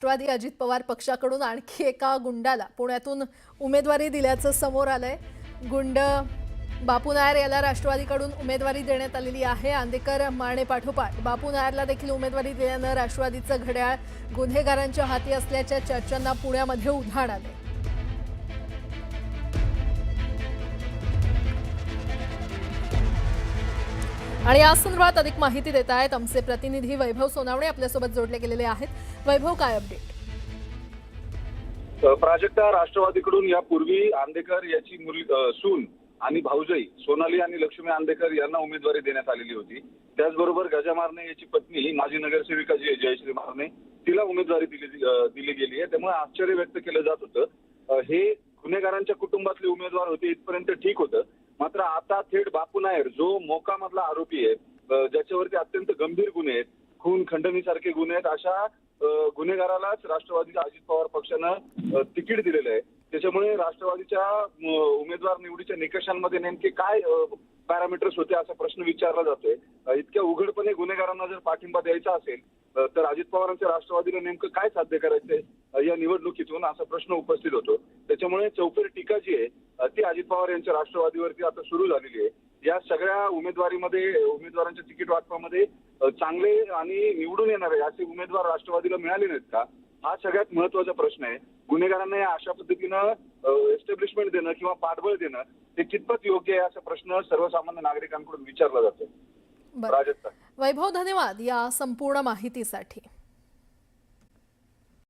राष्ट्रवादी अजित पवार पक्षाकडून आणखी एका गुंडाला पुण्यातून उमेदवारी दिल्याचं समोर आलंय। गुंड बापू नायर याला राष्ट्रवादीकडून उमेदवारी देण्यात आलेली आहे। आंदेकर माने पाठोपाठ बापू नायरला देखील उमेदवारी दिल्यानं राष्ट्रवादीचं घड्याळ गुन्हेगारांच्या हाती असल्याच्या चर्चांना पुण्यामध्ये उधाण आले। आणि या संदर्भात अधिक माहिती देत आहेत आमचे प्रतिनिधी वैभव सोनावणे आपल्यासोबत जोडले गेलेले आहेत। वैभव, काय अपडेट? प्राजक्ता, राष्ट्रवादीकडून यापूर्वी आंदेकर याची सून आणि भाऊजाई सोनाली आणि लक्ष्मी आंदेकर यांना उमेदवारी देण्यात आलेली होती। त्याचबरोबर गजा मारणे याची पत्नी माजी नगरसेविका जी जयश्री मारणे तिला उमेदवारी दिली गेली आहे। त्यामुळे आश्चर्य व्यक्त केलं जात होतं। हे गुन्हेगारांच्या कुटुंबातले उमेदवार होते इथपर्यंत ठीक होतं, मात्र आता थेट बापू नायर जो मोकामधला आरोपी आहे, ज्याच्यावरती अत्यंत गंभीर गुन्हे आहेत, खून खंडणीसारखे गुन्हे आहेत, अशा गुन्हेगारालाच राष्ट्रवादी अजित पवार पक्षानं तिकीट दिलेलं आहे। त्याच्यामुळे राष्ट्रवादीच्या उमेदवार निवडीच्या निकषांमध्ये नेमके काय पॅरामीटर्स होते असा प्रश्न विचारला जातोय। इतक्या उघडपणे गुन्हेगारांना जर पाठिंबा द्यायचा असेल तर अजित पवारांच्या राष्ट्रवादीला नेमकं काय साध्य करायचंय या निवडणुकीतून असा प्रश्न उपस्थित होतो। त्याच्यामुळे चौफेर टीका जी आहे ती अजित पवार यांच्या राष्ट्रवादीवरती आता सुरू झालेली आहे। या सगळ्या उमेदवारांच्या तिकीट वाटपामध्ये चांगले आणि निवडून येणारे असे उमेदवार राष्ट्रवादीला मिळाले नाहीत का, हा सगळ्यात महत्त्वाचा प्रश्न आहे। गुन्हेगारांना अशा पद्धतीनं एस्टॅब्लिशमेंट देणं किंवा पाठबळ देणं हे कितपत योग्य आहे असा प्रश्न सर्वसामान्य नागरिकांकडून विचारला जातो। वैभव, धन्यवाद या संपूर्ण माहितीसाठी।